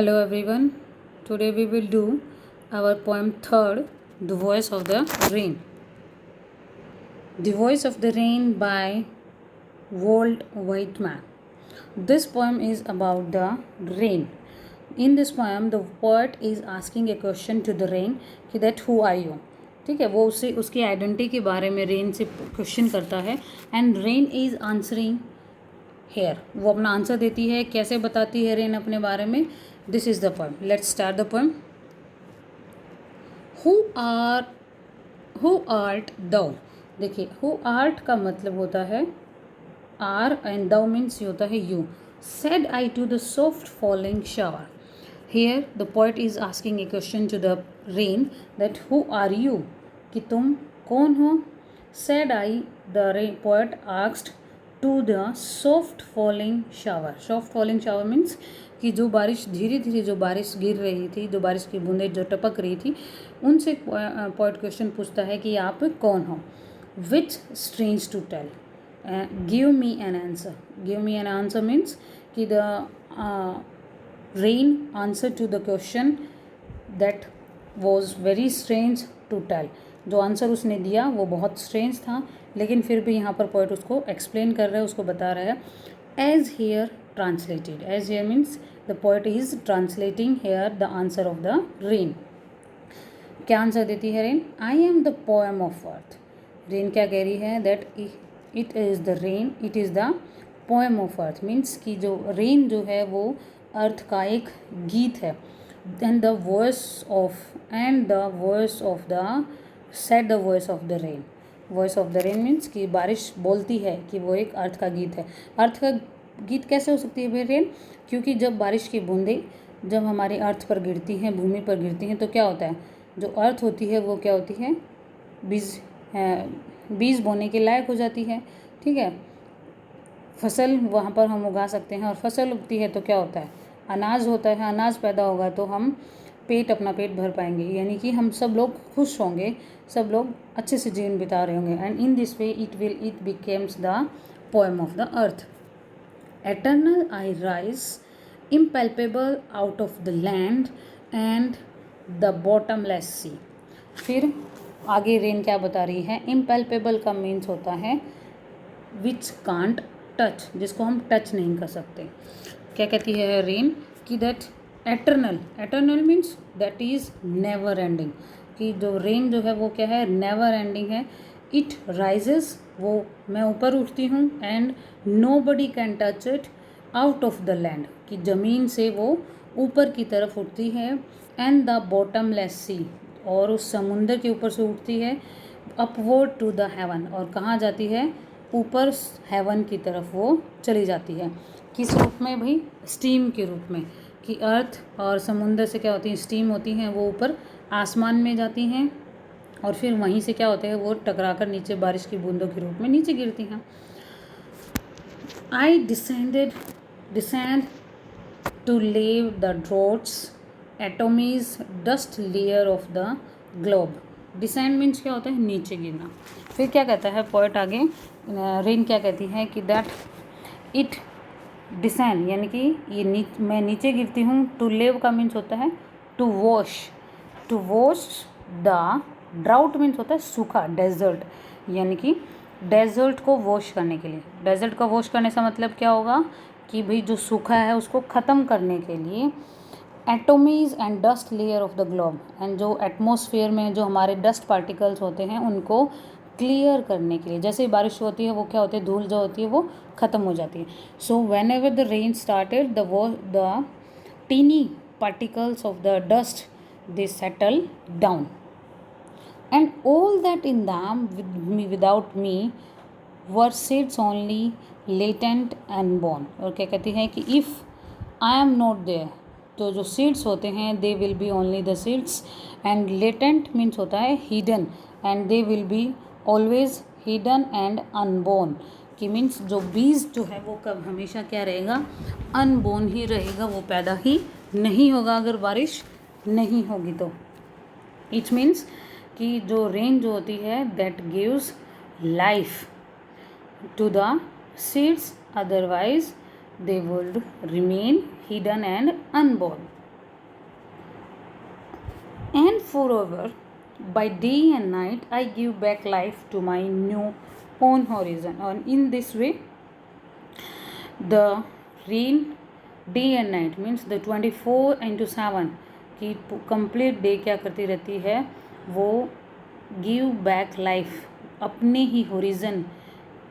Hello everyone. Today we will do our poem third, The Voice of the Rain. The Voice of the Rain by Walt Whitman. This poem is about the rain. In this poem, the poet is asking a question to the rain कि that who are you? ठीक है, वो उससे उसकी identity के बारे में rain से क्वेश्चन करता है and rain is answering here. वो अपना आंसर देती है. कैसे बताती है रेन अपने बारे में? This is the poem. Let's start the poem. Who art thou. देखिए, हु आर्ट का मतलब होता है आर एंड दाउ मीन्स होता है you. Said I to the soft falling shower. Here the poet is asking a question to the rain that who are you, कि तुम कौन हो. Said I the poet asked to the soft falling shower. Soft falling shower means कि जो बारिश धीरे धीरे जो बारिश गिर रही थी, जो बारिश की बूंदें जो टपक रही थी, उनसे पोएट क्वेश्चन पूछता है कि आप कौन हो. Which strange to tell. Give me an answer. Give me an answer means कि the rain answer to the question that was very strange to tell. जो आंसर उसने दिया वो बहुत स्ट्रेंज था, लेकिन फिर भी यहाँ पर पोएट उसको एक्सप्लेन कर रहा है, उसको बता रहा है. As here translated. As here means the poet is translating here the answer of the rain. क्या आंसर देती है rain? I am the poem of earth. Rain क्या कह रही है? That it is the rain, it is the poem of earth. Means कि जो rain जो है वो अर्थ का एक गीत है. And the voice of the said the voice of the rain. Voice of the rain means कि बारिश बोलती है कि वो एक अर्थ का गीत है. अर्थ का गीत कैसे हो सकती है भाई रेन? क्योंकि जब बारिश की बूंदें जब हमारे अर्थ पर गिरती हैं, भूमि पर गिरती हैं, तो क्या होता है? जो अर्थ होती है वो क्या होती है? बीज बोने के लायक हो जाती है. ठीक है, फसल वहाँ पर हम उगा सकते हैं, और फसल उगती है तो क्या होता है? अनाज होता है. अनाज पैदा होगा तो हम अपना पेट भर पाएंगे, यानी कि हम सब लोग खुश होंगे, सब लोग अच्छे से जीवन बिता रहे होंगे. And in this way it becomes the poem of the earth. Eternal I rise impalpable out of the land and the bottomless sea. फिर आगे रेन क्या बता रही है? इम्पैल्पेबल का मीन्स होता है विच कांट टच, जिसको हम टच नहीं कर सकते. क्या कहती है रेन? कि that eternal means that is never ending. कि जो रेन जो है वो क्या है? नेवर एंडिंग है. इट राइजेस, वो मैं ऊपर उठती हूँ, and nobody can touch it out of the land. कि ज़मीन से वो ऊपर की तरफ उठती है. एंड द बॉटमलेस सी, और उस समुंदर के ऊपर से उठती है. अपवर्ड टू द हेवन, और कहाँ जाती है? ऊपर हेवन की तरफ वो चली जाती है. किस रूप में भाई? स्टीम के रूप में. कि अर्थ और समुंदर से क्या होती है? स्टीम होती हैं, वो ऊपर आसमान में जाती हैं, और फिर वहीं से क्या होता है? वो टकराकर नीचे बारिश की बूंदों के रूप में नीचे गिरती हैं. I descend to lave the droughts atomies dust layer of the globe. Descend means क्या होता है? नीचे गिरना. फिर क्या कहता है पोएट आगे? रेन क्या कहती है? कि दैट इट डिसेंड, यानी कि ये मैं नीचे गिरती हूँ. टू लिव का मीन्स होता है to wash the drought means होता है सूखा, डेजर्ट. यानी कि डेजर्ट को वॉश करने के लिए. डेजर्ट को वॉश करने का मतलब क्या होगा? कि भाई जो सूखा है उसको ख़त्म करने के लिए. Atomies and dust layer of the globe. And जो एटमॉस्फेयर में जो हमारे डस्ट पार्टिकल्स होते हैं उनको क्लियर करने के लिए. जैसे ही बारिश होती है वो क्या होती है? धूल जो होती है वो ख़त्म हो जाती है. So whenever the rain started the tiny particles of the dust they settle down, and all that in them without me were seeds only latent and born. और क्या कहती है? कि if I am not there, तो जो seeds होते हैं they will be only the seeds, and latent means होता है hidden, and they will be always hidden and unborn. कि मीन्स जो बीज जो है वो कब हमेशा क्या रहेगा? अनबोर्न ही रहेगा, वो पैदा ही नहीं होगा अगर बारिश नहीं होगी तो. इट मीन्स कि जो रेन जो होती है that gives life to the seeds, otherwise they would remain hidden and unborn. And forever, by day and night, I give back life to my new own horizon. And in this way, the rain day and night means the 24/7 की complete day क्या करती रहती है, वो give back life अपने ही horizon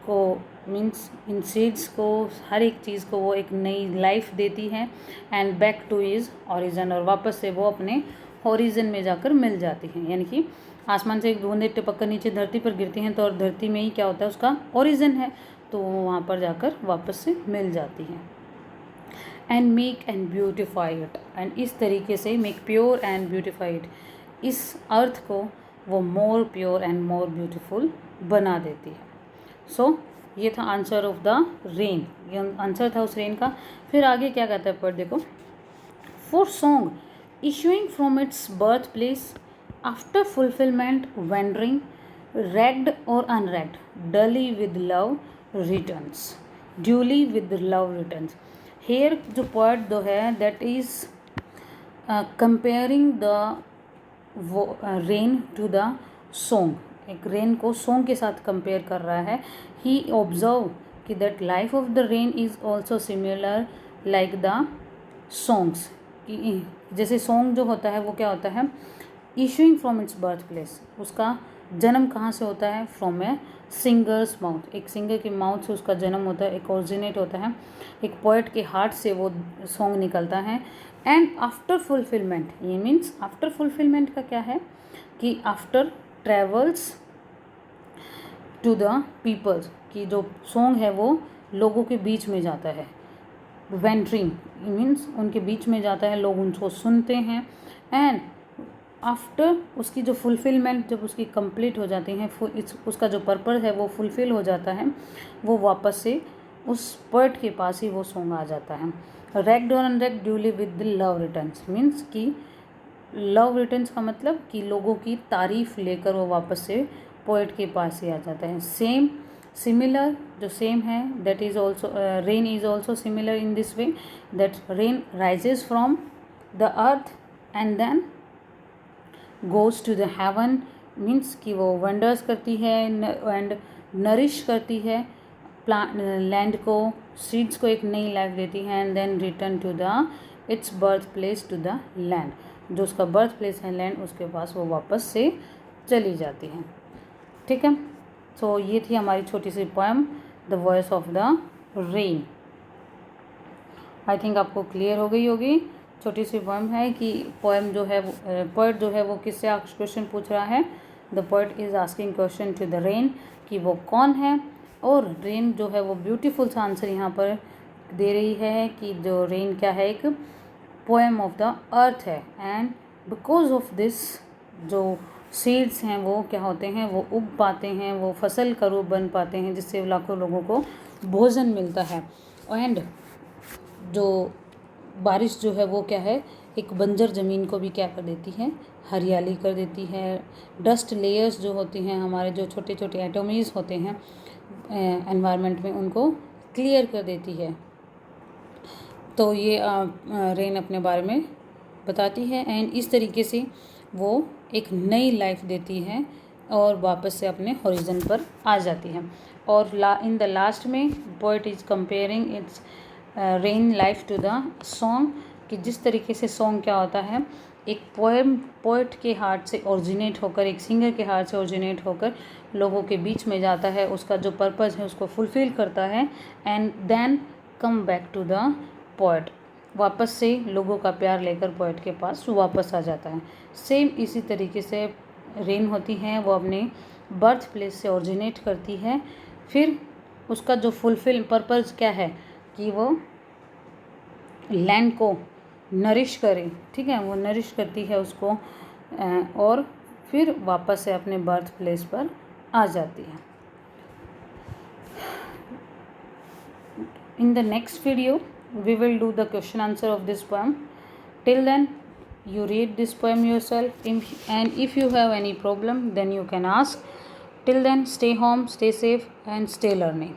को, means in seeds को, हर एक चीज़ को वो एक नई लाइफ देती है and back two is origin, और वापस से वो अपने होरिजन में जाकर मिल जाती हैं। यानी कि आसमान से एक बूंदें टपक कर नीचे धरती पर गिरती हैं तो और धरती में ही क्या होता है, उसका ओरिजन है, तो वो वहाँ पर जाकर वापस से मिल जाती हैं। And make and beautify it, and इस तरीके से make pure and beautify it, इस अर्थ को वो मोर प्योर एंड मोर ब्यूटिफुल बना देती है। सो ये था आंसर ऑफ द रेन, ये आंसर था उस रेन का। फिर आगे क्या कहता है, पर देखो, for song issuing from its birth place after fulfilment wandering reck'd और unreck'd duly with love returns, duly with love returns. Here जो पोएट जो है that is comparing the rain to the song, एक रेन को song के साथ compare कर रहा है। ही ऑब्जर्व कि that life of the rain is also similar like the songs, जैसे सॉन्ग जो होता है वो क्या होता है, issuing from its birth place, उसका जन्म कहाँ से होता है, फ्रॉम ए सिंगर्स माउथ, एक सिंगर के माउथ से उसका जन्म होता है, एक ओरिजिनेट होता है, एक पोएट के हार्ट से वो सॉन्ग निकलता है। एंड आफ्टर फुलफिलमेंट, ये मीन्स आफ्टर फुलफिलमेंट का क्या है कि after travels to the peoples, की जो सॉन्ग है वो लोगों के बीच में जाता है, वेंटरिंग मीन्स उनके बीच में जाता है, लोग उनको सुनते हैं। एंड आफ्टर उसकी जो फुलफिलमेंट, जब उसकी कंप्लीट हो जाती हैं, उसका जो पर्पस है वो फुलफिल हो जाता है, वो वापस से उस पोएट के पास ही वो सॉन्ग आ जाता है। रेग्ड और unrecked duly with love returns, means कि लव रिटर्न्स का मतलब कि लोगों की तारीफ़ लेकर वो वापस से पोएट के पास ही आ जाता है। सेम सिमिलर जो सेम है, that is also rain is also similar in this way that rain rises from the earth and then goes to the heaven, means कि वो वंडर्स करती है एंड नरिश करती है प्लांट लैंड को, seeds को एक नई लाइफ देती है, and then return to the its birth place to the land, जो उसका बर्थ प्लेस है लैंड, उसके पास वो वापस से चली जाती हैं। ठीक है, तो ये थी हमारी छोटी सी poem the voice of the rain. I think आपको क्लियर हो गई होगी। छोटी सी पोएम है कि पोएम जो है पोएट जो है वो किससे क्वेश्चन पूछ रहा है, the poet is asking question to the rain कि वो कौन है, और रेन जो है वो ब्यूटीफुल सा आंसर यहाँ पर दे रही है कि जो रेन क्या है, एक पोएम ऑफ द अर्थ है। एंड बिकॉज ऑफ दिस जो सीड्स हैं वो क्या होते हैं, वो उग पाते हैं, वो फसल का रूप बन पाते हैं, जिससे लाखों लोगों को भोजन मिलता है। एंड जो बारिश जो है वो क्या है, एक बंजर ज़मीन को भी क्या कर देती है, हरियाली कर देती है। डस्ट लेयर्स जो होती हैं, हमारे जो छोटे छोटे एटोमीज होते हैं एनवायरनमेंट में, उनको क्लियर कर देती है। तो ये रेन अपने बारे में बताती है एंड इस तरीके से वो एक नई लाइफ देती है और वापस से अपने होरिजन पर आ जाती है। और इन द लास्ट में poet is comparing its rain life to the song, कि जिस तरीके से सॉन्ग क्या होता है, एक पोएट के हार्ट से ओरिजिनेट होकर, एक सिंगर के हार्ट से ओरिजिनेट होकर लोगों के बीच में जाता है, उसका जो पर्पस है उसको फुलफ़िल करता है, and then come back to the poet, वापस से लोगों का प्यार लेकर पोएट के पास वापस आ जाता है। सेम इसी तरीके से रेन होती है, वो अपने बर्थ प्लेस से ओरिजिनेट करती है, फिर उसका जो फुलफिल पर्पस क्या है कि वो लैंड को नरिश करे, ठीक है, वो नरिश करती है उसको और फिर वापस से अपने बर्थ प्लेस पर आ जाती है। In the next video, we will do the question answer of this poem. Till then, you read this poem yourself, and if you have any problem, then you can ask. Till then, stay home, stay safe, and stay learning.